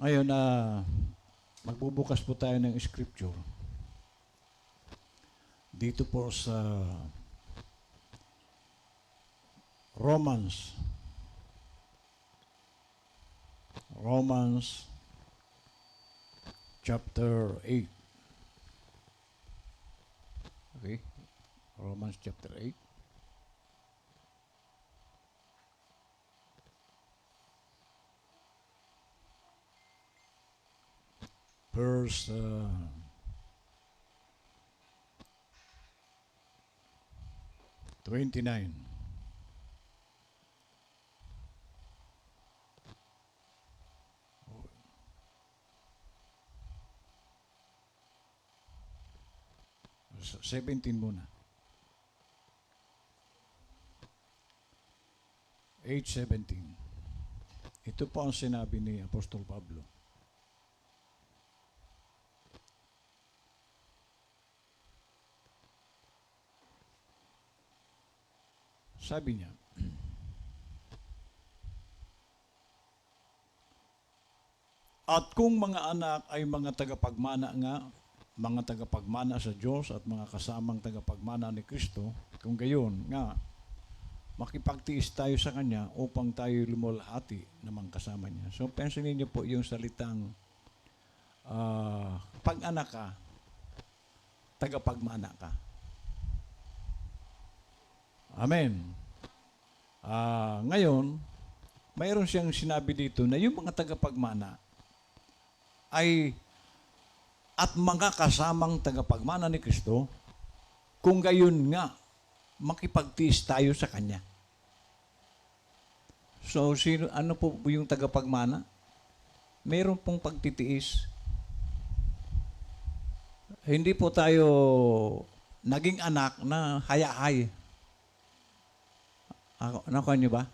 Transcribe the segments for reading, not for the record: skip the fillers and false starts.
Ngayon, magbubukas po tayo ng scripture. Dito po sa Romans chapter 8. Okay? Romans chapter 8. Verse 29. So, 17 muna. 8:17. Ito po ang sinabi ni Apostol Pablo. Sabi niya, at kung mga anak ay mga tagapagmana nga, mga tagapagmana sa Diyos at mga kasamang tagapagmana ni Kristo, kung gayon nga, makipagtiis tayo sa Kanya upang tayo lumulhati namang kasama niya. So, pensin niyo po yung salitang pag-anak ka, tagapagmana ka. Amen. Ngayon, mayroon siyang sinabi dito na yung mga tagapagmana ay at mga kasamang tagapagmana ni Kristo, kung gayon nga, makipagtiis tayo sa Kanya. So, ano po yung tagapagmana? Mayroon pong pagtitiis. Hindi po tayo naging anak na hayahay. Nakuha niyo ba?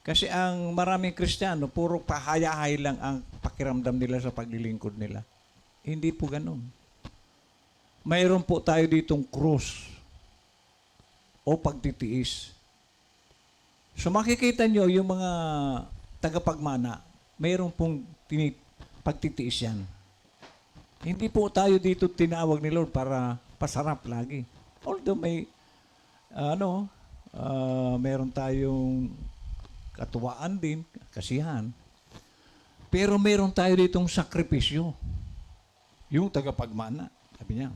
Kasi ang maraming Kristiyano, puro pahayahay lang ang pakiramdam nila sa paglilingkod nila. Hindi po ganun. Mayroon po tayo ditong krus o pagtitiis. So makikita nyo yung mga tagapagmana, mayroon pong pagtitiis yan. Hindi po tayo dito tinawag ni Lord para pasarap lagi. Although may meron tayong katuwaan din, kasihan. Pero meron tayo ditong sakripisyo. Yung tagapagmana, sabi niya.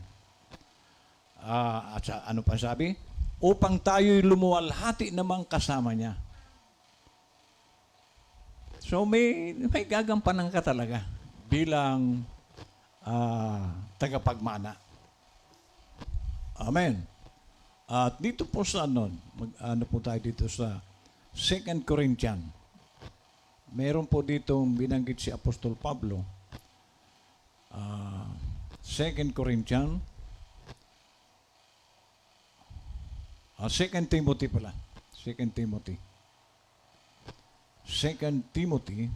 At ano pa sabi? Upang tayo'y lumuwalhati namang kasama niya. So may gagampanan ka talaga bilang tagapagmana. Amen. At dito po sa ano po tayo dito sa 2 Corinthians. Meron po ditong binanggit si Apostol Pablo. 2 Corinthians. 2 Timothy pala. 2 Timothy. 2 Timothy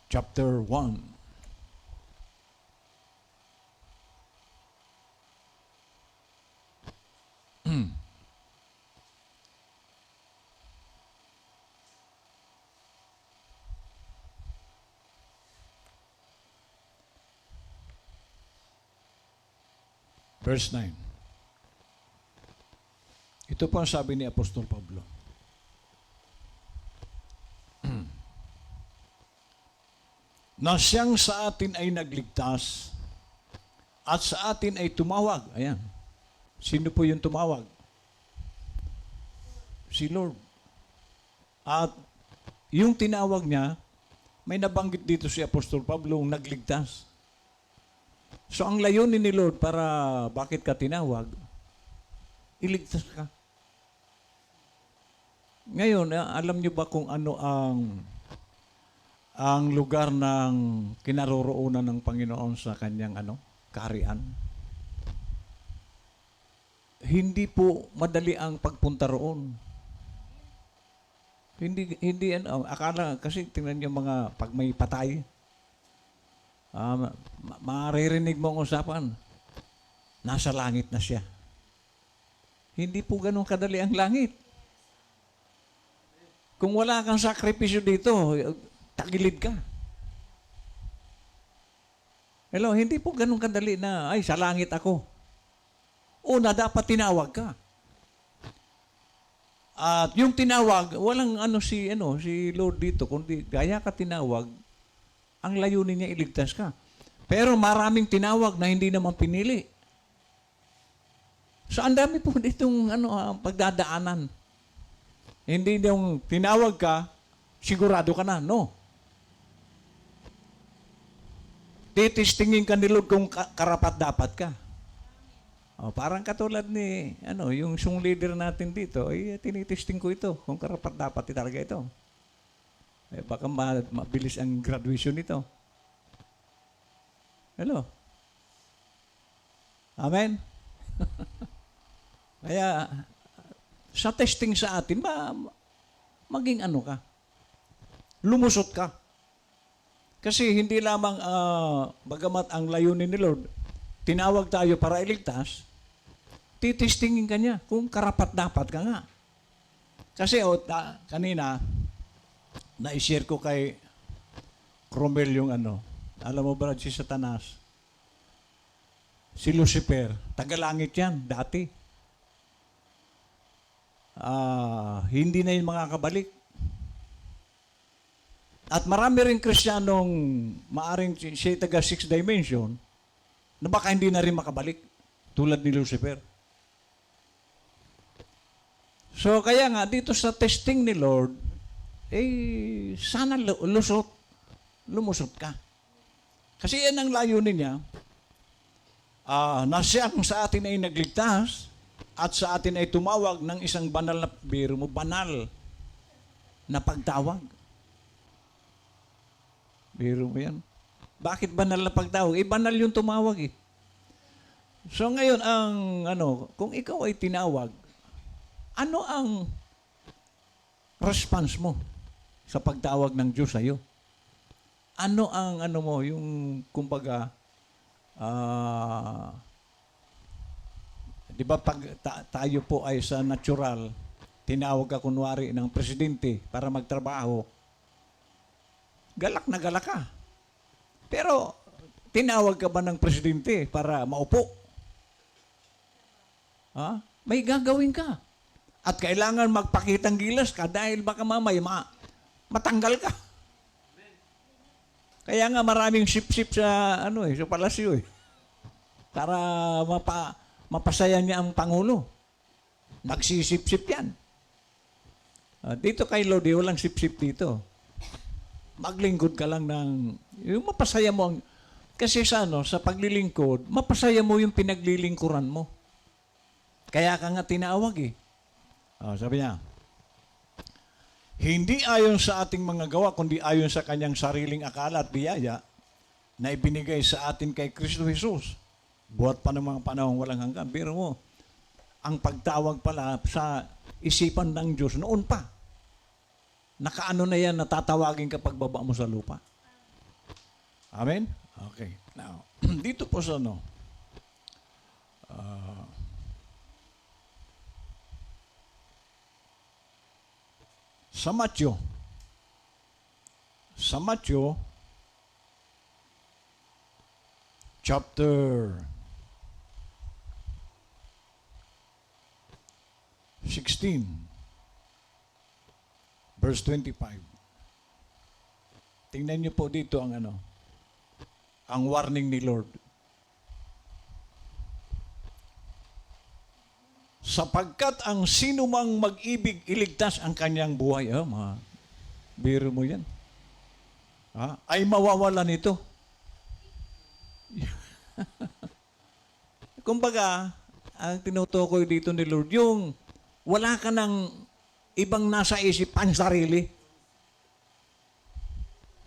chapter 1. Verse 9. Ito po ang sabi ni Apostol Pablo. Na siyang sa atin ay nagligtas at sa atin ay tumawag. Ayan. Sino po yung tumawag? Si Lord. At yung tinawag niya, may nabanggit dito si Apostol Pablo, nagligtas. So ang layunin ni Lord para bakit ka tinawag, iligtas ka. Ngayon, alam niyo ba kung ano ang lugar ng kinaroroonan ng Panginoon sa kanyang kaharian? Hindi po madali ang pagpunta roon. Hindi akala kasi tingnan niyo mga pag may patay, maririnig mo ang usapan, nasa langit na siya. Hindi po ganun kadali ang langit. Kung wala kang sakripisyo dito, tagilid ka. Hello, hindi po ganun kadali na, ay, sa langit ako. Una, dapat tinawag ka. At yung tinawag, walang si Lord dito, kundi gaya ka tinawag, ang layunin niya iligtas ka. Pero maraming tinawag na hindi naman pinili. So, ang dami po ditong pagdadaanan. Hindi yung tinawag ka, sigurado ka na. No. Titistingin ka ni Lord kung karapat-dapat ka. Parang katulad ni, yung sung leader natin dito, tinitisting ko ito, kung karapat-dapat talaga ito. Baka mabilis ang graduation nito. Hello? Amen? Kaya, sa testing sa atin, maging ka, lumusot ka. Kasi hindi lamang, bagamat ang layunin ni Lord, tinawag tayo para iligtas, titistingin ka niya kung karapat-dapat ka nga. Kasi kanina, na-share ko kay Cromwell yung alam mo ba si Satanas? Si Lucifer, tagalangit yan, dati. Hindi na yung makakabalik. At marami rin Kristiyanong maaring siya taga 6 dimension na baka hindi na rin makabalik tulad ni Lucifer. So kaya nga dito sa testing ni Lord, sana lumusot ka. Kasi yan ang layunin niya, na siyang sa atin ay nagligtas at sa atin ay tumawag ng isang banal na banal na pagtawag. Biro mo yan. Bakit banal na pagtawag? Banal yung tumawag . So ngayon, kung ikaw ay tinawag, ano ang response mo sa pagtawag ng Diyos sa iyo? Ano ang yung kumbaga, di ba pag tayo po ay sa natural, tinawag ka kunwari ng presidente para magtrabaho, galak na galak ka. Pero, tinawag ka ba ng presidente para maupo? May gagawin ka. At kailangan magpakitang gilas ka dahil baka mamaya matanggal ka. Kaya nga maraming sip-sip sa sa palasyo . Para mapasaya niya ang Pangulo. Nagsisip-sip yan. Dito kay Lord, walang sip-sip dito. Maglingkod ka lang yung mapasaya mo kasi sa paglilingkod, mapasaya mo yung pinaglilingkuran mo. Kaya ka nga tinawag . Sabi niya, hindi ayon sa ating mga gawa, kundi ayon sa kanyang sariling akala at biyaya na ibinigay sa atin kay Kristo Jesus. Buhat pa ng mga panahong walang hanggan. Pero mo, ang pagtawag pala sa isipan ng Diyos noon pa. Nakaano na yan, natatawagin ka pagbaba mo sa lupa. Amen? Okay. Now, dito po sa sa Matthew chapter 16 verse 25. Tingnan niyo po dito ang ang warning ni Lord. Sapagkat ang sino mang mag-ibig iligtas ang kanyang buhay, biro mo yan, ay mawawalan ito. Kumbaga, ang tinutukoy dito ni Lord, yung wala ka ng ibang nasa isip ang sarili,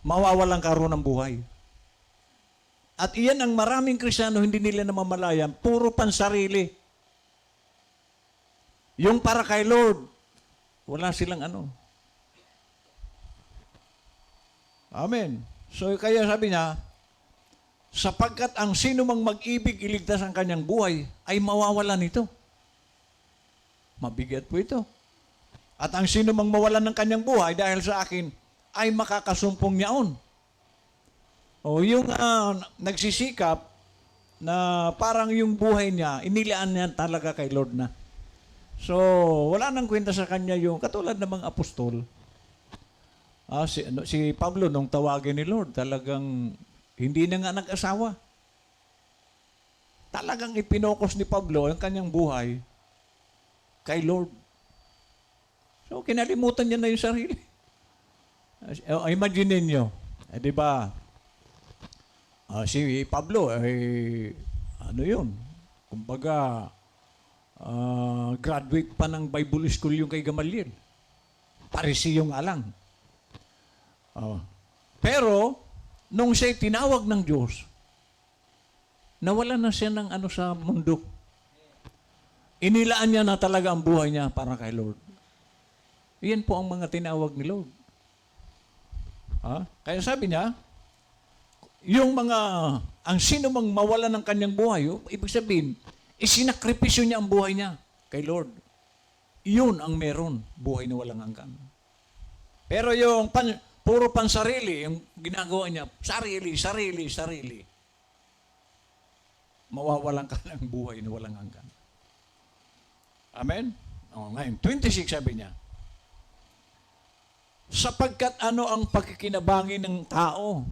mawawalan ka ron ng buhay. At iyan ang maraming Kristiyano hindi nila namamalayan, puro pansarili. Yung para kay Lord, wala silang Amen. So kaya sabi niya, sapagkat ang sino mang mag-ibig iligtas ang kanyang buhay, ay mawawalan ito. Mabigat po ito. At ang sino mang mawalan ng kanyang buhay dahil sa akin, ay makakasumpong niyaon. O yung nagsisikap na parang yung buhay niya, inilaan niya talaga kay Lord na. So, wala nang kwenta sa kanya yung katulad ng mga apostol. Si Pablo, nung tawagin ni Lord, talagang hindi na nga nag-asawa. Talagang ipinokos ni Pablo ang kanyang buhay kay Lord. So, kinalimutan niya na yung sarili. Imagine ninyo, di ba, si Pablo, ano yun, kumbaga, graduate pa ng Bible School yung kay Gamaliel. Parisiyong alang. Pero, nung siya'y tinawag ng Diyos, nawala na siya ng ano sa mundo. Inilaan niya na talaga ang buhay niya para kay Lord. Iyan po ang mga tinawag ni Lord. Kaya sabi niya, ang sino mang mawala ng kanyang buhay, ibig sabihin, isinakripisyo niya ang buhay niya kay Lord. Iyon ang meron, buhay na walang hanggan. Pero yung puro pansarili, yung ginagawa niya, sarili, mawawalan ka ng buhay na walang hanggan. Amen? Ngayon, 26 sabi niya, sapagkat ano ang pagkikinabangin ng tao?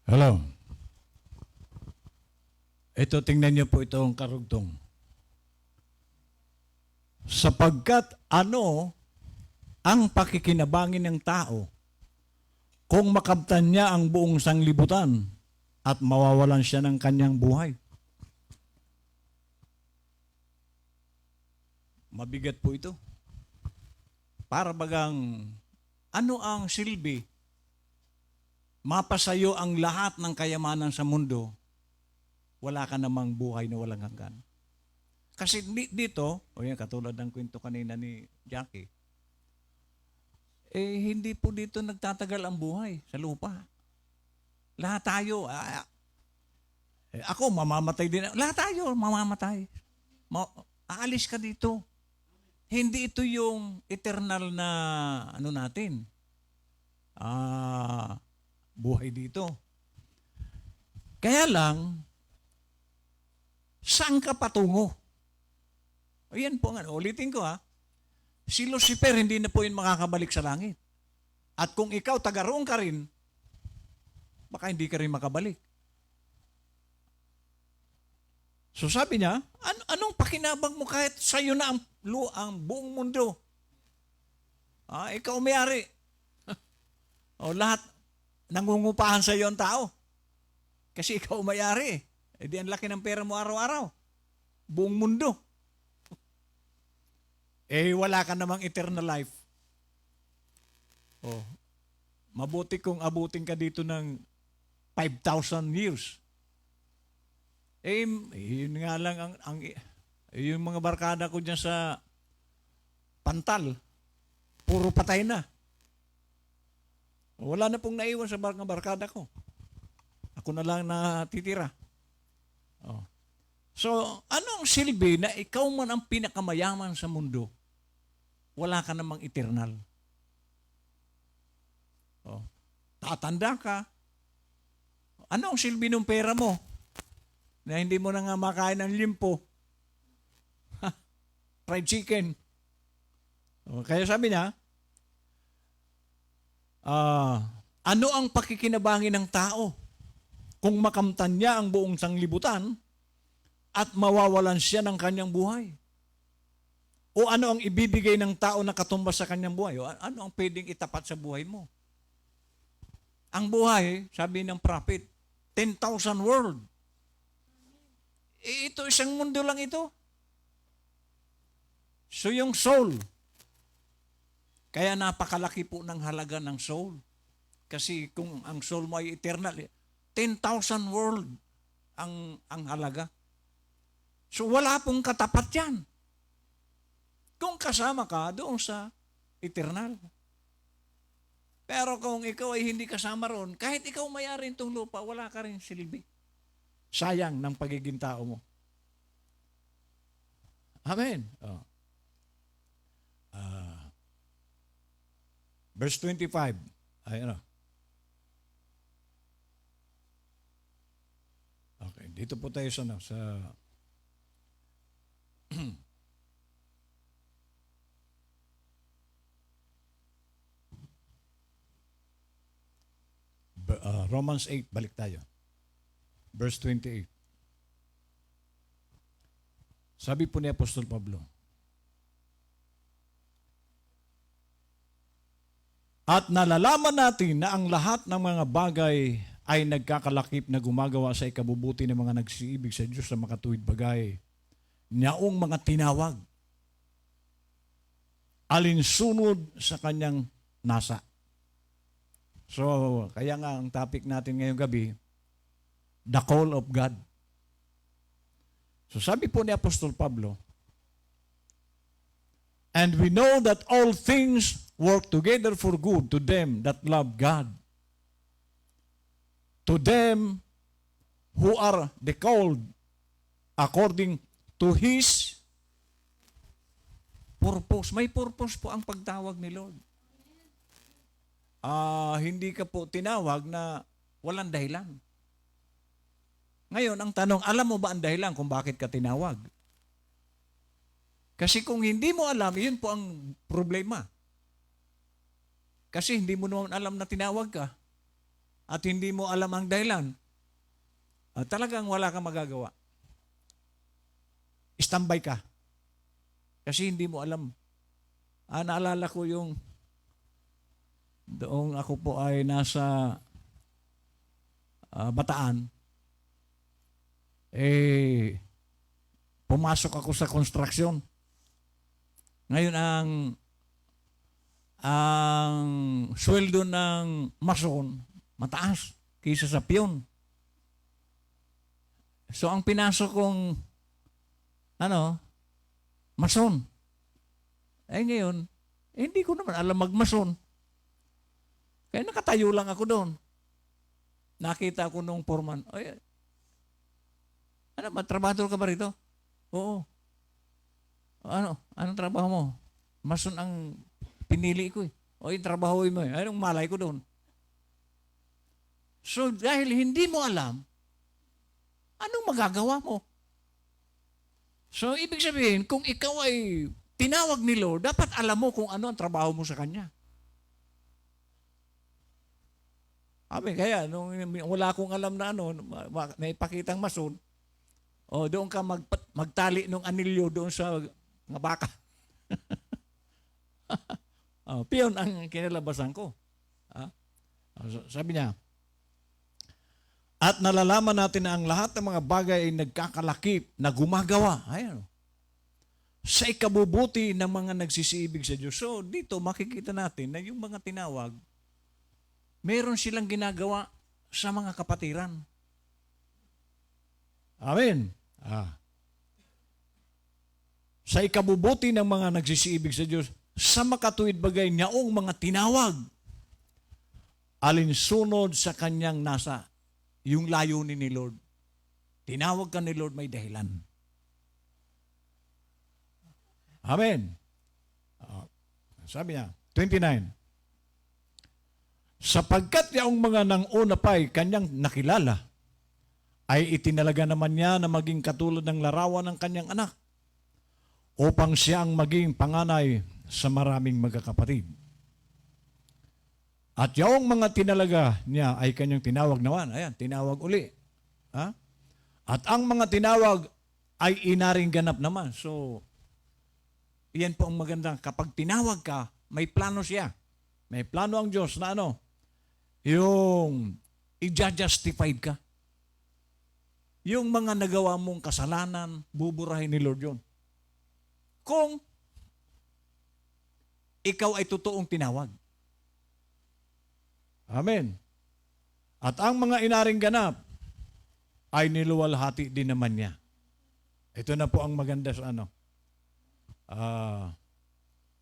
Hello. Ito, tingnan niyo po itong karugtong. Sapagkat ano ang pakikinabangin ng tao kung makamtan niya ang buong sanglibutan at mawawalan siya ng kanyang buhay? Mabigat po ito. Para bagang, ano ang silbi? Mapasayo ang lahat ng kayamanan sa mundo, wala ka namang buhay na walang hanggan. Kasi dito, katulad ng kwento kanina ni Jackie, hindi po dito nagtatagal ang buhay sa lupa. Lahat tayo, ako mamamatay din. Lahat tayo mamamatay. Aalis ka dito. Hindi ito yung eternal na ano natin. Buhay dito. Kaya lang, saan ka patungo? Ayan po nga, ulitin ko si Lucifer hindi na po yun makakabalik sa langit. At kung ikaw taga-roon ka rin, baka hindi ka rin makabalik. So sabi niya, anong pakinabang mo kahit sa'yo na ang buong mundo? Ikaw may-ari. Lahat nangungupahan sa iyo ang tao. Kasi ikaw may-ari. Di ang laki ng pera mo araw-araw. Buong mundo. Wala ka namang eternal life. Mabuti kung abutin ka dito ng 5,000 years. Yun nga lang yung mga barkada ko dyan sa Pantal, puro patay na. Wala na pong naiwan sa mga barkada ko. Ako na lang natitira. So, anong silbi na ikaw man ang pinakamayaman sa mundo, wala ka namang eternal? Tatanda ka. Ano ang silbi ng pera mo na hindi mo na nga makain ng limpo? Fried chicken. Kaya sabi niya, ano ang pakikinabangin ng tao kung makamtan niya ang buong sanglibutan at mawawalan siya ng kanyang buhay? O ano ang ibibigay ng tao na katumbas sa kanyang buhay? O ano ang pwedeng itapat sa buhay mo? Ang buhay, sabi ng prophet, 10,000 world. Ito, isang mundo lang ito. So yung soul, kaya napakalaki po ng halaga ng soul. Kasi kung ang soul mo ay eternal, 10,000 world ang halaga. So wala pong katapat yan. Kung kasama ka doon sa eternal. Pero kung ikaw ay hindi kasama ron, kahit ikaw may-ari itong lupa, wala ka rin silbi. Sayang ng pagiging tao mo. Amen. Oh. Verse 25. Ayun. Okay, dito po tayo sa Romans 8, balik tayo. Verse 28. Sabi po ni Apostol Pablo, at nalalaman natin na ang lahat ng mga bagay ay nagkakalakip na gumagawa sa ikabubuti ng mga nagsiibig sa Diyos sa makatuwid bagay. Niyaong mga tinawag, alinsunod sa kanyang nasa. So, kaya nga ang topic natin ngayong gabi, the call of God. So sabi po ni Apostol Pablo, and we know that all things work together for good to them that love God, to them who are the called according to His purpose. May purpose po ang pagtawag ni Lord. Hindi ka po tinawag na walang dahilan. Ngayon, ang tanong, alam mo ba ang dahilan kung bakit ka tinawag? Kasi kung hindi mo alam, yun po ang problema. Kasi hindi mo naman alam na tinawag ka at hindi mo alam ang dahilan, talagang wala kang magagawa. Standby ka. Kasi hindi mo alam. Naalala ko yung doong ako po ay nasa Bataan, pumasok ako sa construction. Ngayon ang sweldo ng mason mataas kaysa sa piyon. So ang pinasok kong mason. Ngayon, hindi ko naman alam magmason. Kaya nakatayo lang ako doon. Nakita ko nung foreman, matrabaho ka ba rito? Oo. Anong trabaho mo? Mason ang pinili ko eh. Trabaho mo eh. Anong malay ko doon? So, dahil hindi mo alam, anong magagawa mo? So, ibig sabihin, kung ikaw ay tinawag ni Lord, dapat alam mo kung ano ang trabaho mo sa Kanya. Kaya, nung wala akong alam na may ipakitang mason, doon ka magtali ng anilyo doon sa mga baka. Piyon ang kinalabasan ko. Sabi niya, at nalalaman natin na ang lahat ng mga bagay ay nagkakalakip na gumagawa. Sa ikabubuti ng mga nagsisiibig sa Diyos. So, dito makikita natin na yung mga tinawag, meron silang ginagawa sa mga kapatiran. Amen. Sa ikabubuti ng mga nagsisiibig sa Diyos, sa makatuwid bagay niyaong mga tinawag, alinsunod sa kanyang nasa, yung layunin ni Lord. Tinawag ka ni Lord, may dahilan. Amen. Sabi niya, 29. Sapagkat yaong mga nang una pa'y kanyang nakilala, ay itinalaga naman niya na maging katulad ng larawan ng kanyang anak, upang siya ang maging panganay sa maraming magkakapatid. At yung mga tinalaga niya ay kanyang tinawag naman. Ayan, tinawag uli. Ha? At ang mga tinawag ay inaring ganap naman. So, iyan po ang magandang. Kapag tinawag ka, may plano siya. May plano ang Diyos na ano? Yung i-justified ka. Yung mga nagawa mong kasalanan, buburahin ni Lord yun. Kung ikaw ay totoong tinawag. Amen. At ang mga inaring ganap ay niluwalhati din naman niya. Ito na po ang maganda sa ano.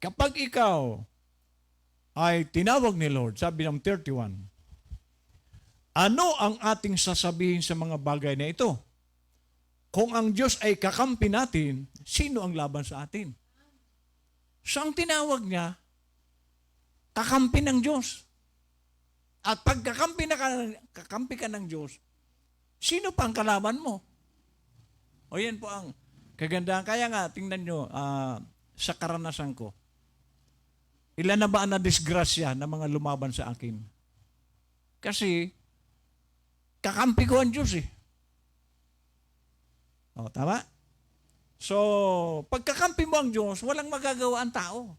Kapag ikaw ay tinawag ni Lord, sabi ng 31, ano ang ating sasabihin sa mga bagay na ito? Kung ang Diyos ay kakampi natin, sino ang laban sa atin? So ang tinawag niya, kakampi ng Diyos. At pag kakampi ka ng Diyos, sino pa ang kalaban mo? O yan po ang kagandahan. Kaya nga, tingnan nyo, sa karanasan ko, ilan na ba ang nadisgrasya na mga lumaban sa akin? Kasi, kakampi ko ang Diyos eh. O, tama? So, pag kakampi mo ang Diyos, walang magagawa ang tao.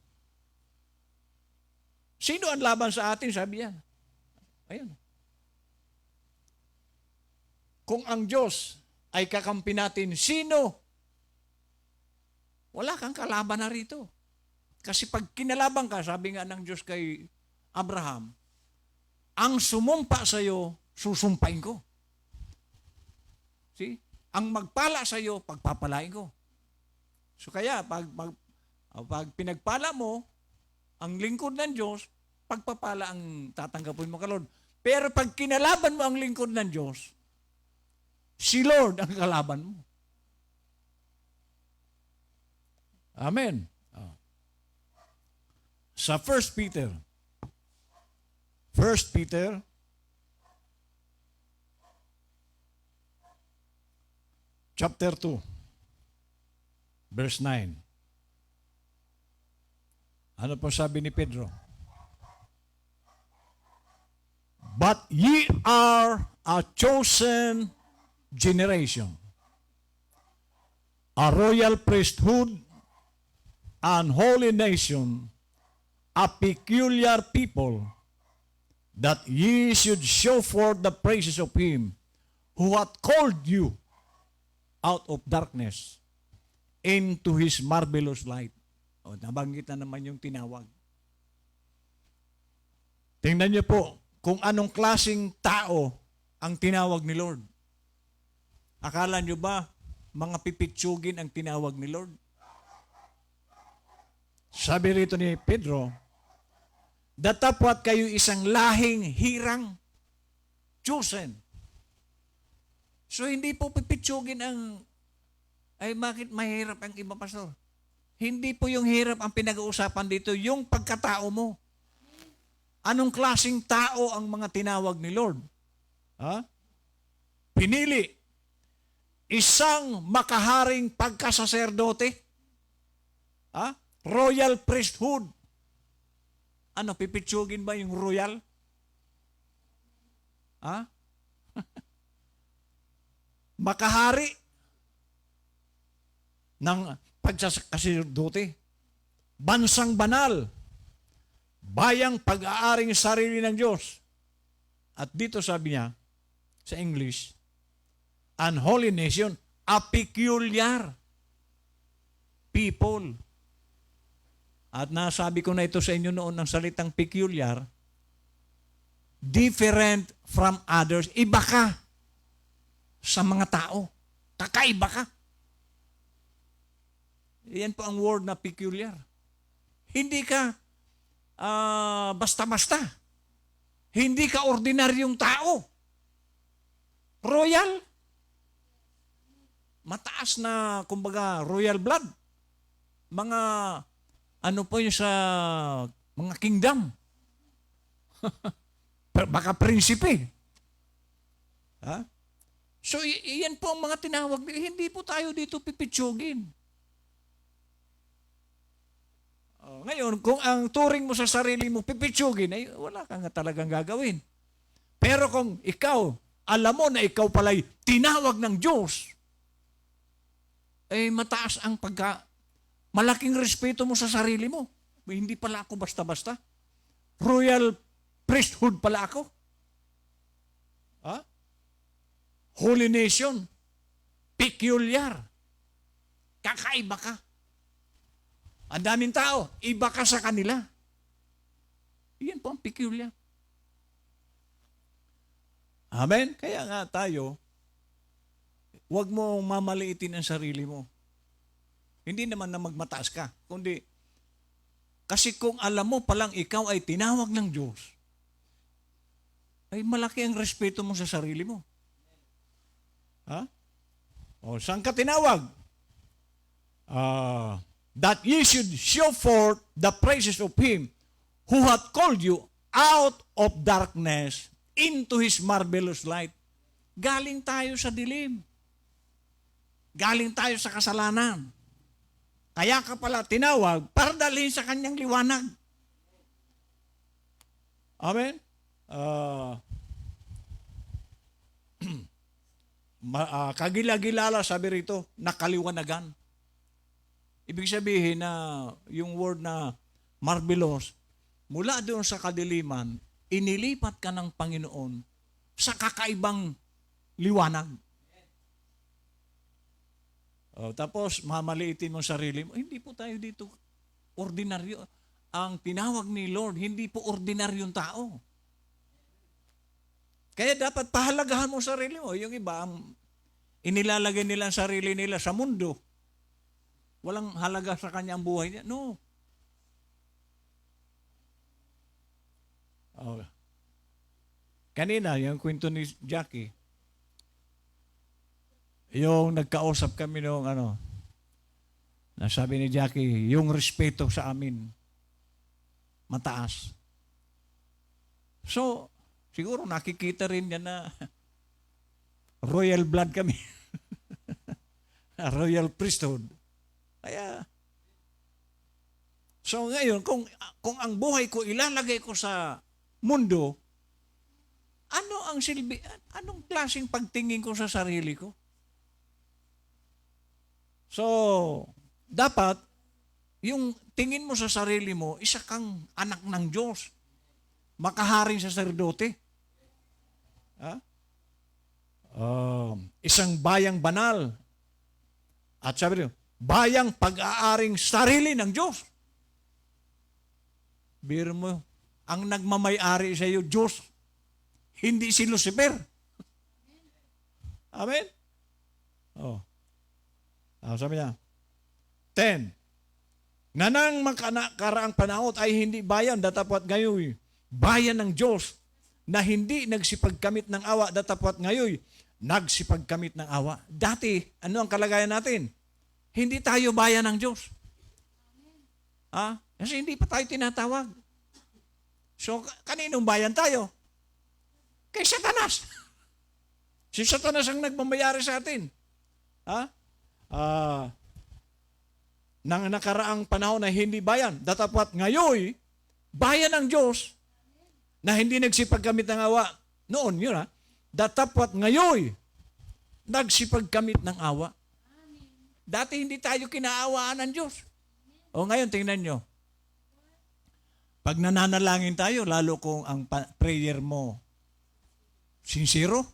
Sino ang laban sa atin? Sabi yan. Ayun. Kung ang Diyos ay kakampi natin, sino? Wala kang kalaban na rito. Kasi pag kinalaban ka, sabi nga ng Diyos kay Abraham, ang sumumpa sa iyo, susumpain ko. See? Ang magpala sa iyo, pagpapalain ko. So kaya, pag pinagpala mo, ang lingkod ng Diyos, pagpapala ang tatanggapin mo ka, Lord. Pero pag kinalaban mo ang lingkod ng Diyos, si Lord ang kalaban mo. Amen. Sa 1 Peter chapter 2, verse 9. Ano po sabi ni Pedro? But ye are a chosen generation, a royal priesthood, an holy nation, a peculiar people, that ye should show forth the praises of Him who hath called you out of darkness into His marvelous light. O, nabanggit na naman yung tinawag. Tingnan niyo po kung anong klaseng tao ang tinawag ni Lord. Akala niyo ba mga pipitsugin ang tinawag ni Lord? Sabi rito ni Pedro, datapwat kayo isang lahing hirang, chosen. So hindi po pipitsugin ang, ay bakit mahirap ang iba, pastor? Hindi po yung hirap ang pinag-uusapan dito, yung pagkatao mo. Anong klaseng tao ang mga tinawag ni Lord? Ha? Pinili. Isang makaharing pagkasaserdote. Ha? Royal priesthood. Ano, pipitsugin ba yung royal? Ha? Makahari ng pagsasaserdote. Bansang banal. Bayang pag-aaring sarili ng Diyos. At dito sabi niya, sa English, an holy nation, a peculiar people. At nasabi ko na ito sa inyo noon ng salitang peculiar, different from others. Iba ka sa mga tao. Kakaiba ka. Yan po ang word na peculiar. Hindi ka basta-basta. Hindi ka ordinaryong tao. Royal. Mataas na, kumbaga, royal blood. Mga, ano po yung sa mga kingdom. Baka prinsipe. Ha? So, iyan po ang mga tinawag. Hindi po tayo dito pipitsugin. Ngayon, kung ang turing mo sa sarili mo pipitsugin, ay wala ka nga talagang gagawin. Pero kung ikaw, alam mo na ikaw pala'y tinawag ng Diyos, ay mataas ang malaking respeto mo sa sarili mo. Hindi pala ako basta-basta. Royal priesthood pala ako. Ha? Holy nation. Peculiar. Kakaiba ka. Ang daming tao, iba ka sa kanila. Iyan po ang peculiar. Amen? Kaya nga tayo, huwag mo mamaliitin ang sarili mo. Hindi naman na magmataas ka, kundi kasi kung alam mo palang ikaw ay tinawag ng Diyos, ay malaki ang respeto mo sa sarili mo. Ha? O, saan ka tinawag? That ye should show forth the praises of Him who hath called you out of darkness into His marvelous light. Galing tayo sa dilim. Galing tayo sa kasalanan. Kaya ka pala tinawag para dalhin sa kanyang liwanag. Amen? Kagila-gilala, sabi rito, nakaliwanagan. Ibig sabihin na yung word na marvelous, mula doon sa kadiliman, inilipat ka ng Panginoon sa kakaibang liwanag. Tapos, mamaliitin mo sarili mo. Hindi po tayo dito ordinaryo. Ang tinawag ni Lord, hindi po ordinaryong tao. Kaya dapat pahalagahan mo sarili mo. Yung iba, inilalagay nila ang sarili nila sa mundo. Walang halaga sa kanya ang buhay niya. No. Kanina, yung kwento ni Jackie, yung nagkausap kami nung nasabi ni Jackie, yung respeto sa amin, mataas. So, siguro nakikita rin niya na royal blood kami. Royal priesthood. Kaya, so ngayon, kung ang buhay ko ilalagay ko sa mundo, ano ang silbi, anong klaseng pagtingin ko sa sarili ko? So, dapat, yung tingin mo sa sarili mo, isa kang anak ng Diyos. Makaharing saserdote. Ha? Isang bayang banal. At sabi niyo, bayang pag-aaring sarili ng Diyos. Biro mo, ang nagmamay-ari sa iyo, Diyos. Hindi si Lucifer. Amen? Sabi niya, 10. Nganang makaraang panahon ay hindi bayan, datapwat ngayon, bayan ng Diyos, na hindi nagsipagkamit ng awa, datapwat ngayon, nagsipagkamit ng awa. Dati, ano ang kalagayan natin? Hindi tayo bayan ng Diyos. Kasi hindi pa tayo tinatawag. So, kaninong bayan tayo? Kay Satanas. Si Satanas ang nagmamayari sa atin. Nang nakaraang panahon na hindi bayan, datapwat ngayon, bayan ng Diyos, na hindi nagsipagkamit ng awa. Noon, yun datapwat ngayon, nagsipagkamit ng awa. Dati hindi tayo kinaawaan ng Diyos. O ngayon, tingnan nyo. Pag nananalangin tayo, lalo kung ang prayer mo sincero.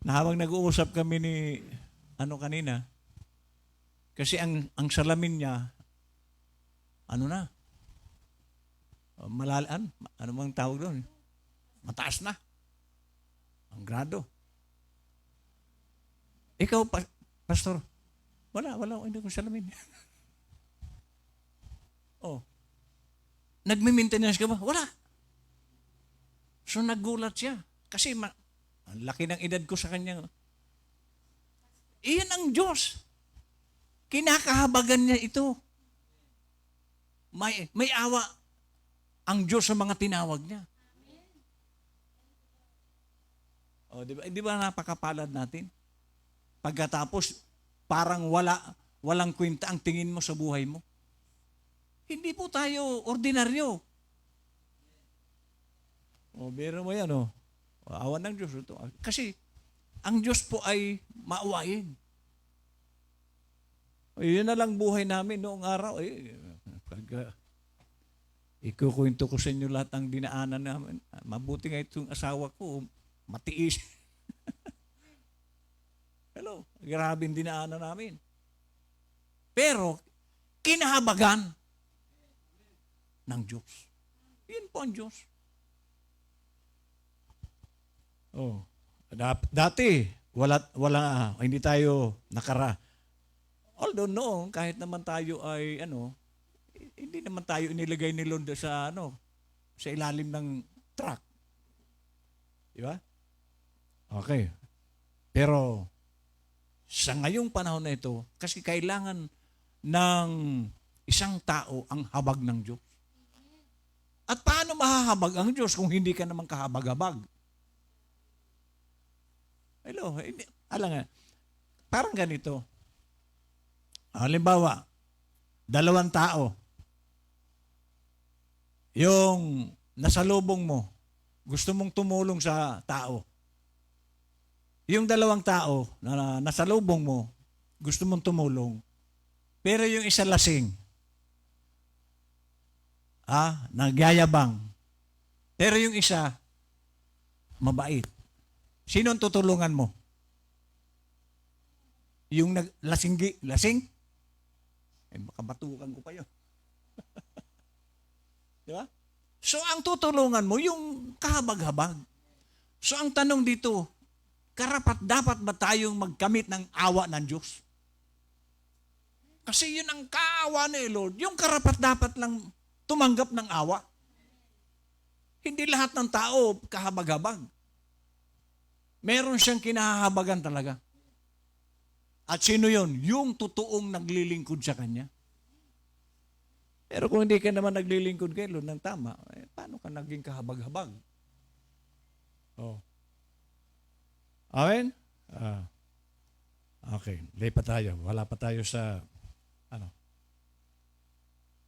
Habang nag-uusap kami ni kanina, kasi ang salamin niya, malalaan, ano bang tawag doon? Mataas na. Ang grado. Ikaw, pastor, wala, hindi ko salamin. Nagme-maintenance ka ba? Wala. So naggulat siya. Kasi ang laki ng edad ko sa kanya. Iyan ang Diyos. Kinakahabagan niya ito. May awa ang Diyos sa mga tinawag niya. Di ba napakapalad natin? Pagkatapos, parang walang kwenta ang tingin mo sa buhay mo. Hindi po tayo ordinaryo. O, biro mo yan, o. Awan ng Diyos. Ito. Kasi, ang Diyos po ay maawain. O, yun na lang buhay namin noong araw. Ikukwento ko sa inyo lahat ang dinaanan namin. Mabuti nga itong asawa ko, matiis. Hello, grabe ang dinaanan namin. Pero, kinahabagan ng Diyos. Yun po ang Diyos. Oh, dati, hindi tayo although noon, kahit naman tayo ay, hindi naman tayo inilagay ni Lord sa, sa ilalim ng truck. Di ba? Okay. Pero, sa ngayong panahon na ito, kasi kailangan ng isang tao ang habag ng Diyos. At paano mahahabag ang Diyos kung hindi ka naman kahabag-habag? Hello, alam nga, parang ganito. Halimbawa, 2 tao. Yung nasalubong mo, gusto mong tumulong sa tao. Yung 2 tao na nasalubong mo, gusto mong tumulong. Pero yung isa lasing, nagyayabang. Pero yung isa, mabait. Sino ang tutulungan mo? Yung lasing? Baka batukan ko pa yun. Di ba? So, ang tutulungan mo, yung kahabag-habag. So, ang tanong dito, dapat ba tayong magkamit ng awa ng Diyos? Kasi yun ang kaawa ni Lord. Yung dapat lang tumanggap ng awa. Hindi lahat ng tao kahabag-habag. Meron siyang kinahahabagan talaga. At sino yun? Yung totoong naglilingkod sa Kanya. Pero kung hindi ka naman naglilingkod kay Lord ng tama, paano ka naging kahabag-habag? Oh. Amen? Okay, lipat tayo. Wala pa tayo sa,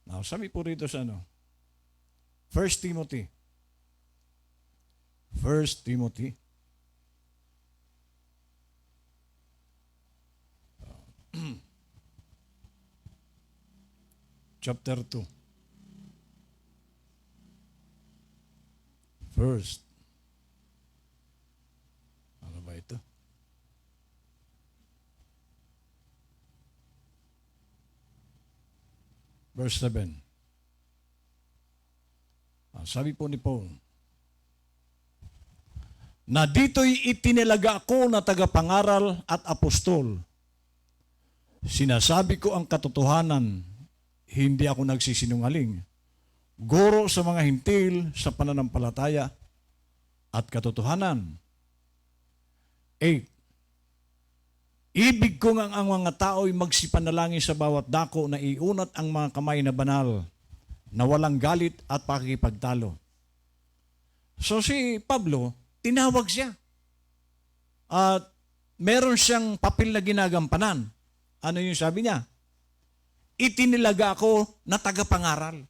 Now, sabi po rito sa 1 Timothy. 1 Timothy. Chapter 2. First. Ano ba ito? Verse 7. Sabi po ni Paul, na dito'y itinilaga ako na tagapangaral at apostol. Sinasabi ko ang katotohanan, hindi ako nagsisinungaling. Guro sa mga hintil sa pananampalataya at katotohanan. 8. Ibig ko nga ang mga tao'y magsipanalangin sa bawat dako na iunat ang mga kamay na banal, na walang galit at pakikipagtalo. So si Pablo, tinawag siya. At meron siyang papel na ginagampanan. Ano yung sabi niya? Itinilaga ako na tagapangaral.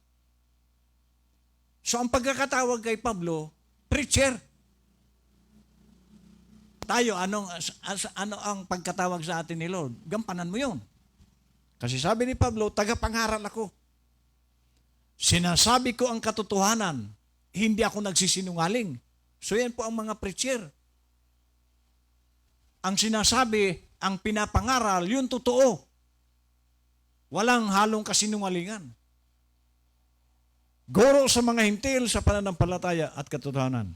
So ang pagkakatawag kay Pablo, preacher. Tayo, ano ang pagkatawag sa atin ni Lord? Gampanan mo yun. Kasi sabi ni Pablo, tagapangaral ako. Sinasabi ko ang katotohanan, hindi ako nagsisinungaling. So yan po ang mga preacher. Ang sinasabi, ang pinapangaral, yun totoo. Walang halong kasinungalingan. Guro sa mga hintil sa pananampalataya at katotohanan.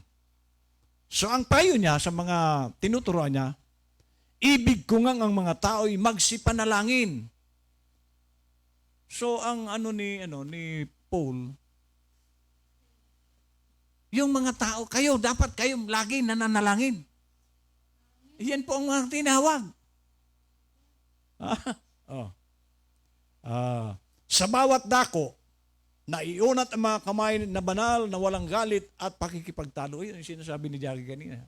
So ang payo niya sa mga tinuturuan niya, ibig ko nga ang mga tao'y magsipanalangin. So ang ni Paul, yung mga tao, dapat kayo lagi nananalangin. Yan po ang mga tinawag. Sa bawat dako, na iunat ang mga kamay na banal, na walang galit at pakikipagtalo. Yun yung sinasabi ni Jackie kanina.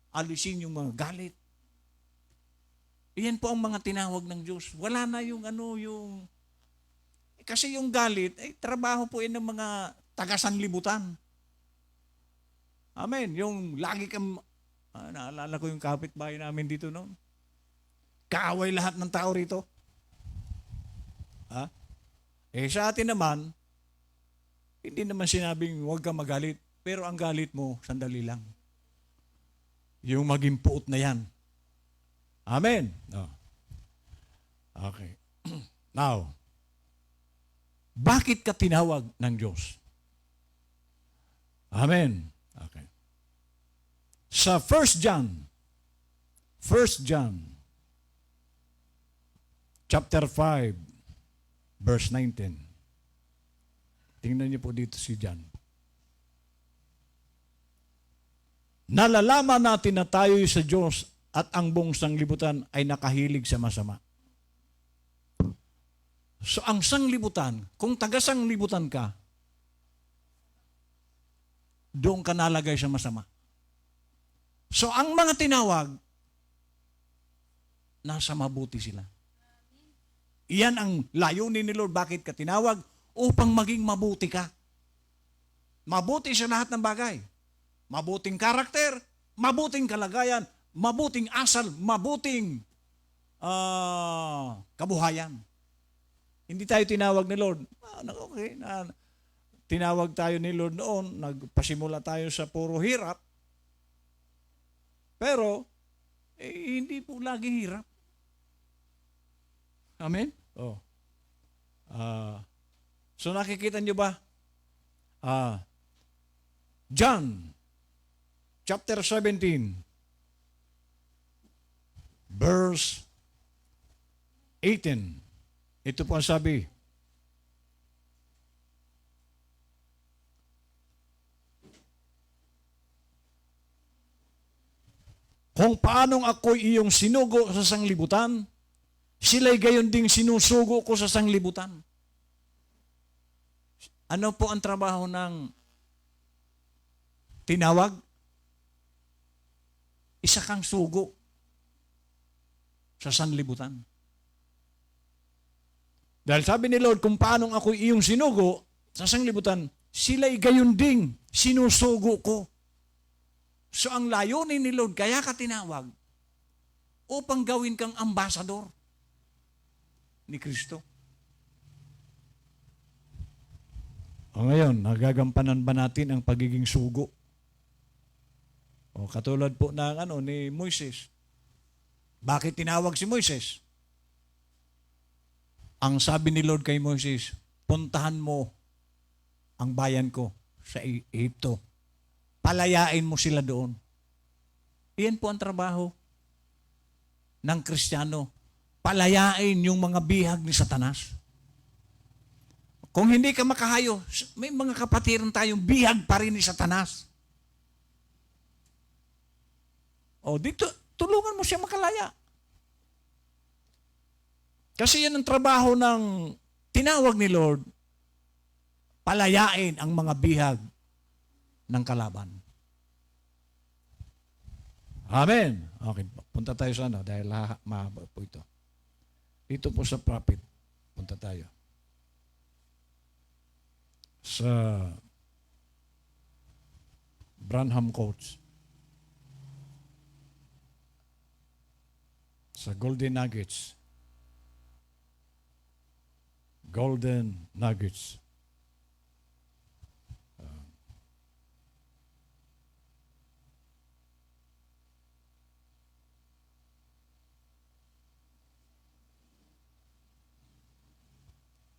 Alisin yung mga galit. Iyan po ang mga tinawag ng Diyos. Wala na yung kasi yung galit, ay trabaho po yan ng mga taga-sanlibutan. Amen. Yung lagi kang, naalala ko yung kapitbahay namin dito noon. Kaaway lahat ng tao rito. Ha? Sa atin naman, hindi naman sinabing huwag kang magalit. Pero ang galit mo, sandali lang. Yung maging puot na yan. Amen. Oh. Okay. Now, bakit ka tinawag ng Diyos? Amen. Okay. Sa 1 John chapter 5 verse 19. Tingnan niyo po dito si John. Nalalaman natin na tayo sa Diyos at ang buong sanglibutan ay nakahilig sa masama. So ang sanglibutan, kung taga-sanglibutan ka, doon ka nalagay sa masama. So ang mga tinawag, nasa mabuti sila. Iyan ang layunin ni Lord. Bakit ka tinawag? Upang maging mabuti ka. Mabuti sa lahat ng bagay. Mabuting karakter, mabuting kalagayan, mabuting asal, mabuting kabuhayan. Hindi tayo tinawag ni Lord. Okay, tinawag tayo ni Lord noon, nagpasimula tayo sa puro hirap. Pero, hindi po lagi hirap. Amen? Oh. So nakikita nyo ba? John, chapter 17, verse 18. Ito po ang sabi. Kung paanong ako'y iyong sinugo sa sanglibutan, sila'y gayon ding sinusugo ko sa sanglibutan. Ano po ang trabaho ng tinawag? Isa kang sugo sa sanlibutan. Dahil sabi ni Lord, kung paanong ako'y iyong sinugo sa sanglibutan, sila'y gayon ding sinusugo ko. So ang layunin ni Lord, kaya ka tinawag, upang gawin kang ambasador ni Kristo. O ngayon, nagagampanan ba natin ang pagiging sugo? O katulad po ng ni Moises. Bakit tinawag si Moises? Ang sabi ni Lord kay Moises, puntahan mo ang bayan ko sa Egypto. Palayain mo sila doon. Iyan po ang trabaho ng Kristiyano. Palayain yung mga bihag ni Satanas. Kung hindi ka makahayo, may mga kapatiran tayong bihag pa rin ni Satanas. O dito, tulungan mo siya makalaya. Kasi yan ang trabaho ng tinawag ni Lord, palayain ang mga bihag ng kalaban. Amen. Okay, punta tayo sa dahil mahaba po ito. Dito po sa prophet, punta tayo. Sa Branham Quotes. Sa Golden Nuggets. Golden Nuggets.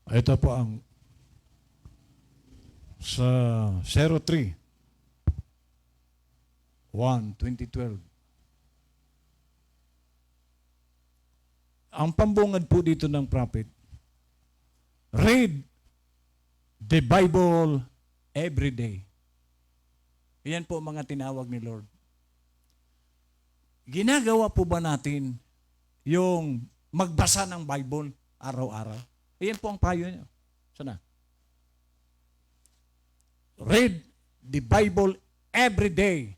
Ito po ang sa 03 1/2012. Ang pambungad po dito ng prophet, read the Bible every day. Iyan po mga tinawag ni Lord. Ginagawa po ba natin yung magbasa ng Bible araw-araw? Iyan po ang payo niyo. Sana? Read the Bible every day.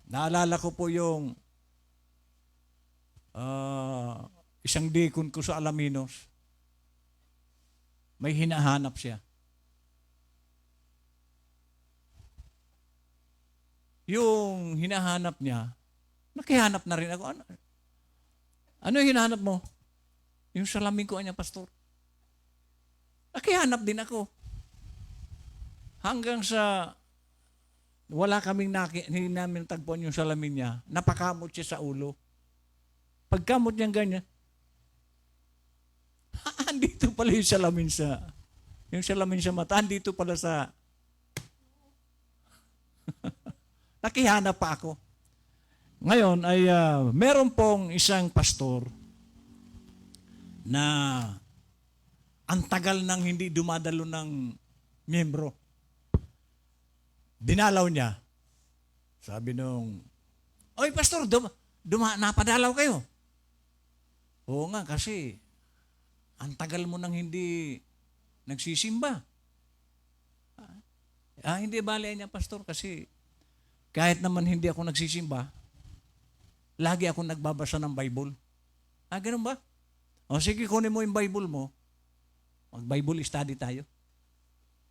Naalala ko po yung isang deacon ko sa Alaminos, may hinahanap siya. Yung hinahanap niya, nakihanap na rin ako. Ano yung hinahanap mo? Yung salamin ko, anya, pastor. Nakihanap din ako. Hanggang sa wala kaming hindi namin tagpuan yung salamin niya, napakamot siya sa ulo. Pagkamot niya ganyan, andito pala yung salamin sa mata, andito pala sa nakihanap pa ako. Ngayon ay meron pong isang pastor na ang tagal nang hindi dumadalo ng miyembro. Dinalaw niya. Sabi nung, "Oy, pastor, napadalaw kayo." Oo nga, kasi ang tagal mo nang hindi nagsisimba. Hindi bale niya, pastor, kasi kahit naman hindi ako nagsisimba, lagi ako nagbabasa ng Bible. Ganun ba? O sige, kunin mo yung Bible mo. Mag-Bible study tayo.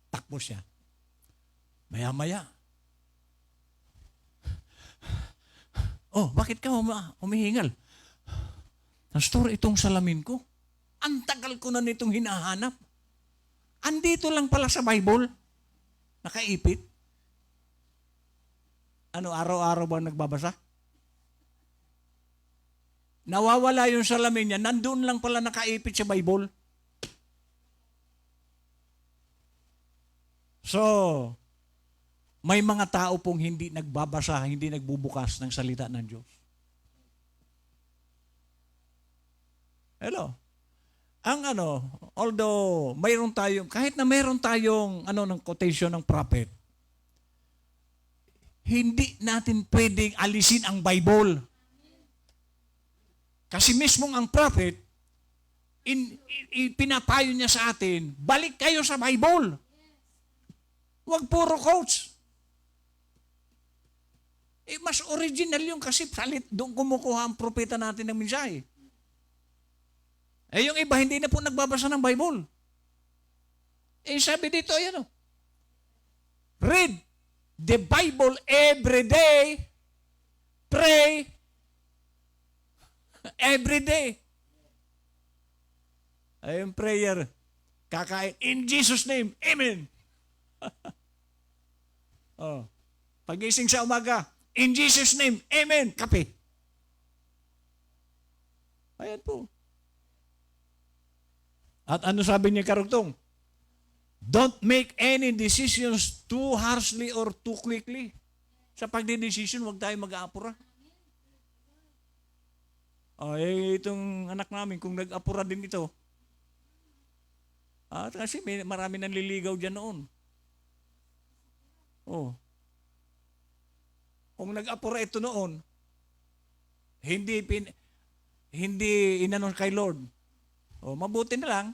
Takbo siya. Maya-maya. Oh, bakit ka humihingal? Pastor, itong salamin ko, ang tagal ko na nitong hinahanap. Andito lang pala sa Bible. Nakaipit. Araw-araw ba nagbabasa? Nawawala yung salamin niya, nandun lang pala nakaipit sa Bible. So, may mga tao pong hindi nagbabasa, hindi nagbubukas ng salita ng Diyos. Hello? Although mayroon tayong, kahit na mayroon tayong ng quotation ng prophet, hindi natin pwedeng alisin ang Bible. Kasi mismong ang prophet, pinapayo niya sa atin, balik kayo sa Bible. Huwag puro quotes. Mas original yung kasi doon kumukuha ang propeta natin ng mensahe. Yung iba, hindi na po nagbabasa ng Bible. Sabi dito, read the Bible every day, pray every day. Yung prayer, kakain, in Jesus' name, amen. Pagising sa umaga, in Jesus' name, amen, kape. Ayan po. At ano sabi niya karugtong? Don't make any decisions too harshly or too quickly. Sa pagdedesisyon, huwag tayo mag-aapura. Itong anak namin, kung nag-apura din ito, kasi marami nang liligaw dyan noon. Kung nag-apura ito noon, hindi inanon kay Lord. Mabuti na lang.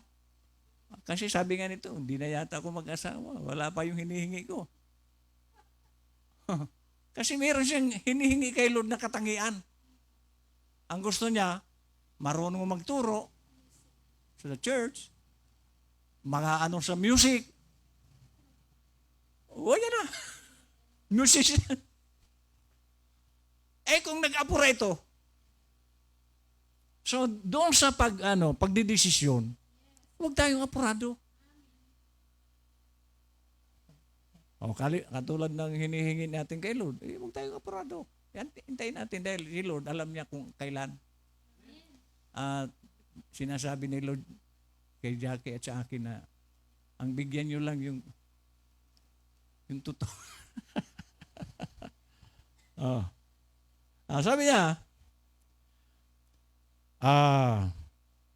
Kasi sabi nga nito, hindi na yata ako mag-asawa. Wala pa yung hinihingi ko. Kasi meron siyang hinihingi kay Lord na katangian. Ang gusto niya, marunong magturo sa church, mga sa music. Yan na. Musician. Kung nag-apura ito, so doon sa pagdidesisyon, huwag tayong apurado. Katulad ng hinihingi natin kay Lord, huwag tayong apurado. Hintayin natin dahil si Lord alam niya kung kailan. At sinasabi ni Lord kay Jackie at sa akin na ang bigyan niyo lang yung totoo. Sabi niya,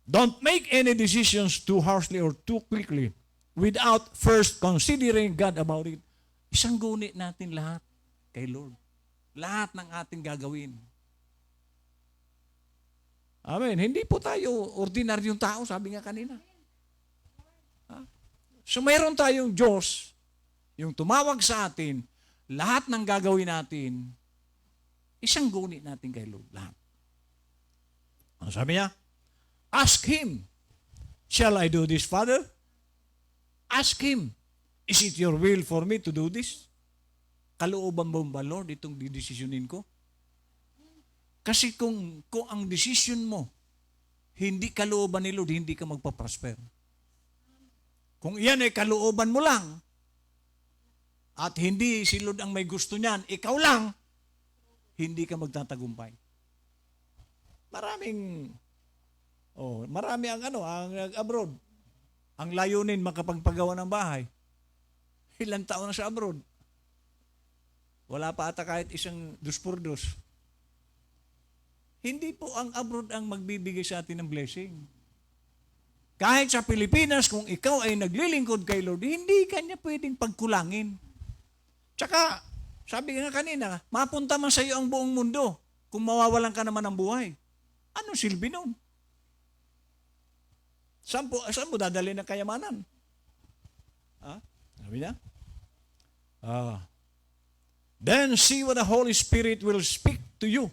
don't make any decisions too harshly or too quickly without first considering God about it. Isang guni natin lahat kay Lord. Lahat ng ating gagawin. Amen. Hindi po tayo ordinaryong tao, sabi nga kanina. So mayroon tayong Diyos, yung tumawag sa atin, lahat ng gagawin natin, isang guni natin kay Lord. Lahat. Ang sabi niya, ask him, shall I do this, Father? Ask him, is it your will for me to do this? Kalooban mo ba, Lord, itong didesisyonin ko? Kasi kung ang decision mo, hindi kalooban ni Lord, hindi ka magpaprosper. Kung iyan ay kalooban mo lang, at hindi si Lord ang may gusto niyan, ikaw lang, hindi ka magtatagumpay. Marami ang abroad. Ang layunin makapagpagawa ng bahay. Ilang taon na sa abroad. Wala pa ata kahit isang 2x2. Hindi po ang abroad ang magbibigay sa atin ng blessing. Kahit sa Pilipinas, kung ikaw ay naglilingkod kay Lord, hindi kanya pwedeng pagkulangin. Tsaka, sabi nga kanina, mapunta man sa iyo ang buong mundo kung mawawalan ka naman ng buhay. Anong silbi nun? Saan mo dadali ng kayamanan? Sabi niya? Then see what the Holy Spirit will speak to you.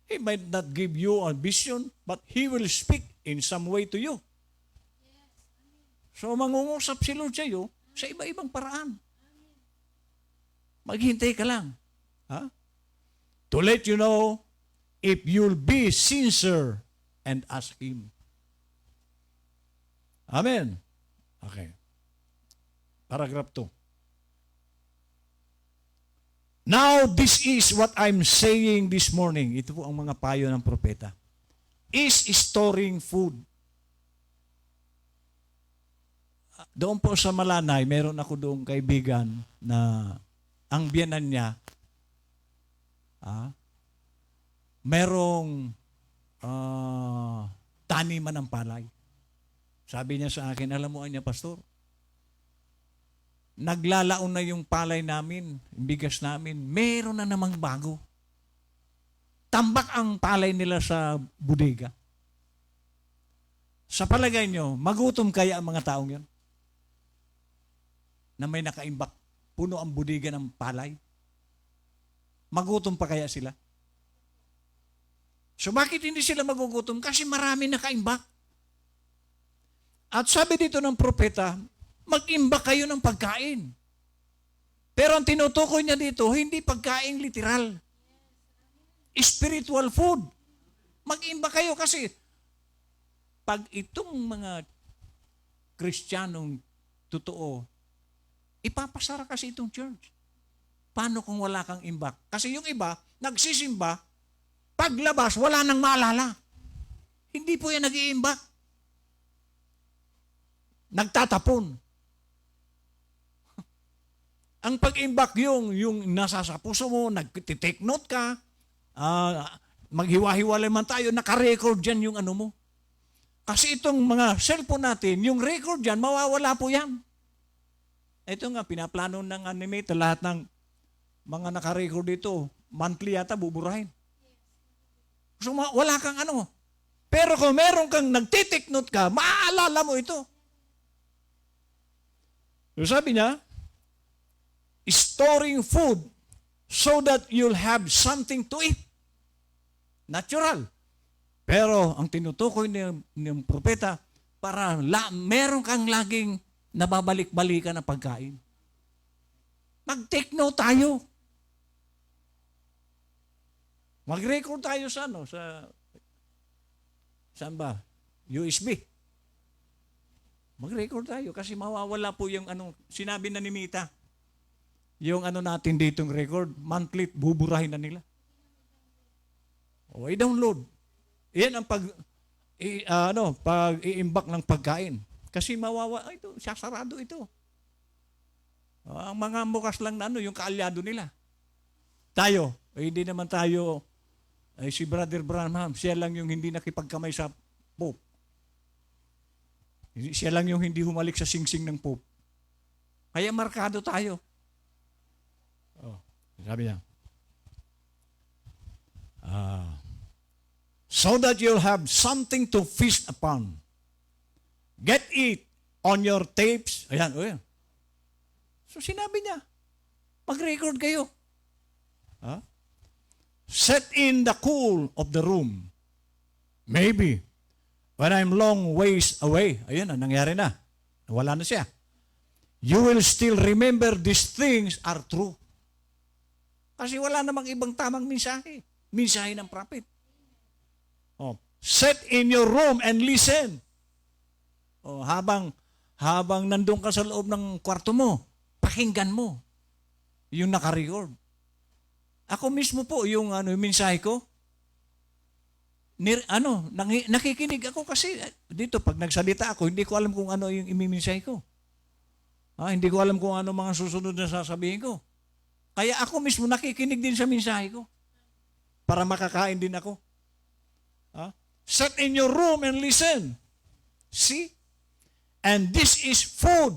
He might not give you a vision, but He will speak in some way to you. So, mangungusap si Lord sa iyo sa iba-ibang paraan. Maghintay ka lang. To let you know if you'll be sincere and ask Him. Amen. Okay. Paragraph 2. Now, this is what I'm saying this morning. Ito po ang mga payo ng propeta. Is storing food. Doon po sa Malanay, meron ako doong kaibigan na ang biyanan niya, merong taniman ng palay. Sabi niya sa akin, alam mo niya, Pastor, naglalaon na yung palay namin, yung bigas namin, meron na namang bago. Tambak ang palay nila sa bodega. Sa palagay nyo, magutom kaya ang mga taong yun? Na may nakaimbak, puno ang bodega ng palay? Magutom pa kaya sila? So bakit hindi sila magugutom? Kasi marami nakaimbak. At sabi dito ng propeta, mag-imbak kayo ng pagkain. Pero ang tinutukoy niya dito, hindi pagkain literal. Spiritual food. Mag-imbak kayo kasi pag itong mga Kristiyanong totoo, ipapasara kasi itong church. Paano kung wala kang imbak? Kasi yung iba, nagsisimba, paglabas, wala nang maalala. Hindi po yan nag-iimbak. Nagtatapon. Ang pag-imbak yung nasa sa puso mo, nag-take note ka, maghiwa-hiwalay man tayo, naka-record dyan yung ano mo. Kasi itong mga cellphone natin, yung record dyan, mawawala po yan. Ito nga, pinaplano ng animator, lahat ng mga naka-record dito, monthly yata, buburahin. So, wala kang ano. Pero kung meron kang nag-take note ka, maaalala mo ito. So sabi niya, storing food so that you'll have something to eat. Natural. Pero ang tinutukoy ng propeta, para meron kang laging nababalik-balikan na pagkain. Mag-take note tayo. Mag-record tayo sa saan ba? USB. Mag-record tayo kasi mawawala po yung sinabi na ni Mita. Yung natin ditong record, monthly, buburahin na nila. O, i-download. Yan ang pag-iimbak ng pagkain. Kasi ito, sasarado ito. Ang mga bukas lang na yung kaalyado nila. Tayo, hindi naman tayo, si Brother Branham, siya lang yung hindi nakipagkamay sa Pope. Siya lang yung hindi humalik sa singsing ng Pope. Kaya markado tayo. Sabi niya, so that you'll have something to feast upon. Get it on your tapes. Ayan. So sinabi niya, mag-record kayo. Set in the cool of the room. Maybe. When I'm long ways away, ayun, nangyari na. Wala na siya. You will still remember these things are true. Kasi wala namang ibang tamang mensahe. Mensahe ng prophet. Oh, sit in your room and listen. Oh, habang nandun ka sa loob ng kwarto mo, pakinggan mo yung naka-record. Ako mismo po, yung mensahe ko, nakikinig ako kasi dito, pag nagsalita ako, hindi ko alam kung ano yung imimensahe ko. Hindi ko alam kung ano mga susunod na sasabihin ko. Kaya ako mismo nakikinig din sa mensahe ko para makakain din ako. Sit in your room and listen. See? And this is food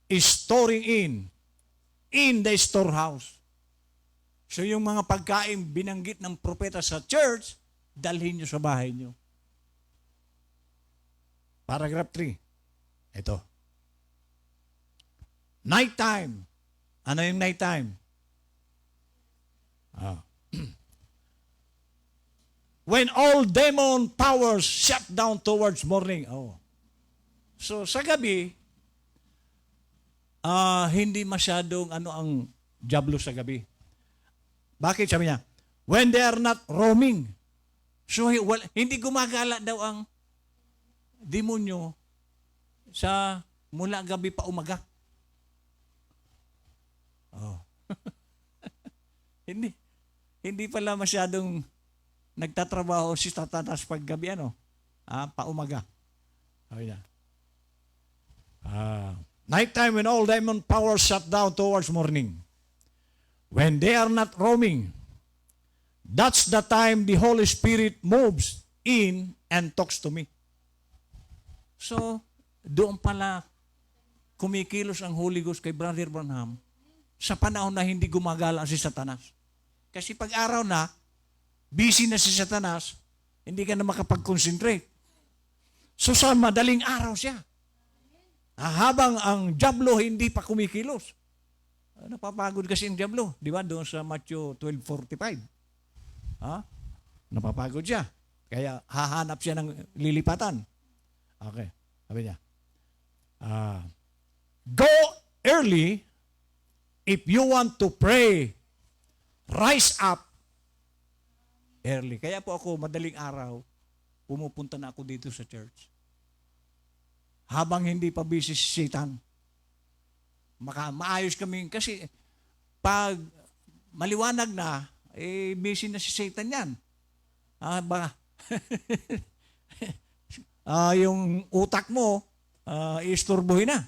is storing in the storehouse. So yung mga pagkain binanggit ng propeta sa church, dalhin nyo sa bahay nyo. Paragraph 3. Ito. Nighttime. Ano yung nighttime? When all demon powers shut down towards morning. So sa gabi, hindi masyadong ang diablo sa gabi. Bakit? Sabi niya, when they are not roaming. So hindi gumagala daw ang demonyo sa mula gabi pa umaga. Hindi pala masyadong nagtatrabaho si Satanas pag gabi pa umaga. Nighttime when all demon powers shut down towards morning. When they are not roaming, that's the time the Holy Spirit moves in and talks to me. So, doon pala kumikilos ang Holy Ghost kay Brother Branham sa panahon na hindi gumagala si Satanas. Kasi pag araw na, busy na si Satanas, hindi ka na makapag-concentrate. So sa madaling araw siya. Habang ang diablo hindi pa kumikilos. Napapagod kasi ang diablo. Di ba? Doon sa Matthew 12:45. Napapagod siya. Kaya hahanap siya ng lilipatan. Okay. Sabi niya, go early if you want to pray. Rise up early. Kaya po ako, madaling araw, pumupunta na ako dito sa church. Habang hindi pa busy si Satan. Maayos kami. Kasi pag maliwanag na, busy na si Satan yan. Yung utak mo, isturbuhin na.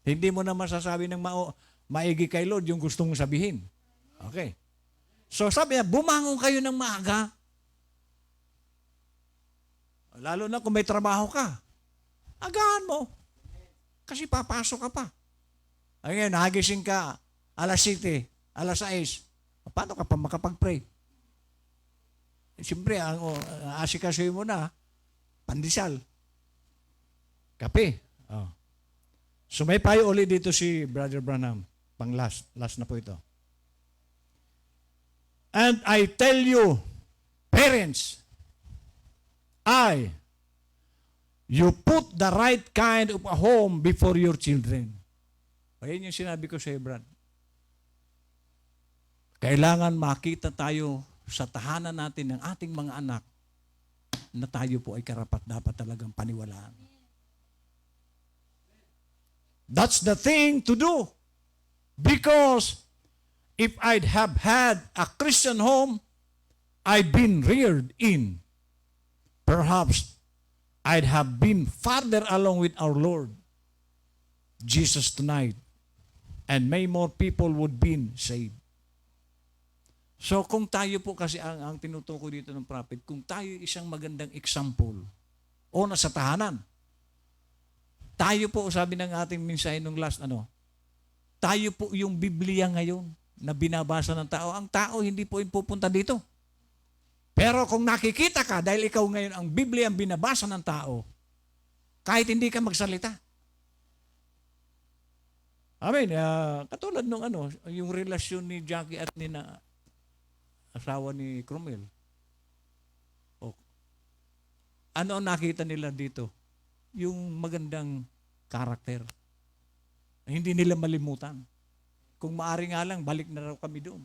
Hindi mo na masasabi ng maigi kay Lord yung gusto mong sabihin. Okay. So sabi niya, bumangon kayo ng maaga. Lalo na kung may trabaho ka. Agahan mo. Kasi papasok ka pa. Ngayon, nagising ka, alas 7, alas 6. Paano ka pa makapag-pray? Siyempre, asikasuhin mo na, pandesal. Kape. So may payo ulit dito si Brother Branham. Pang last na po ito. And I tell you, parents, you put the right kind of a home before your children. Ayun yung sinabi ko sa Brad. Kailangan makita tayo sa tahanan natin ng ating mga anak na tayo po ay karapat-dapat talagang paniwalaan. That's the thing to do. Because if I'd have had a Christian home I'd been reared in, perhaps I'd have been farther along with our Lord Jesus tonight, and may more people would be saved. So kung tayo po kasi ang tinutukoy dito ng prophet, kung tayo isang magandang example o nasa tahanan, tayo po, sabi ng ating mensahe nung last, tayo po yung Biblia ngayon na binabasa ng tao. Ang tao hindi po yung pupunta dito. Pero kung nakikita ka, dahil ikaw ngayon ang Biblia ang binabasa ng tao, kahit hindi ka magsalita. Amen. Katulad nung yung relasyon ni Jackie at ni asawa ni Cromwell. Ano ang nakita nila dito? Yung magandang karakter. Hindi nila malimutan. Kung maaari nga lang, balik na raw kami doon.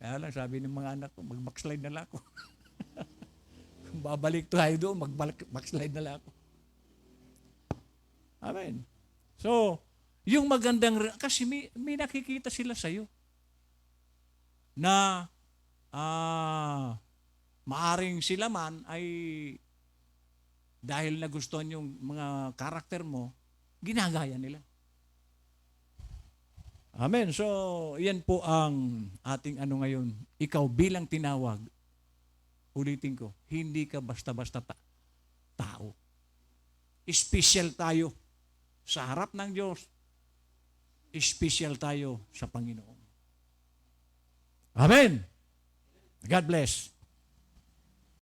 Kaya lang, sabi ng mga anak ko, mag-backslide na lang ako. Kung babalik tayo doon, mag-backslide na lang ako. Amen. So, yung magandang, kasi may nakikita sila sa'yo na maaring sila man ay dahil nagustuhan yung mga karakter mo, ginagaya nila. Amen. So, yan po ang ating ano ngayon. Ikaw bilang tinawag, ulitin ko, hindi ka basta-basta tao. Special tayo sa harap ng Diyos. Special tayo sa Panginoon. Amen. God bless.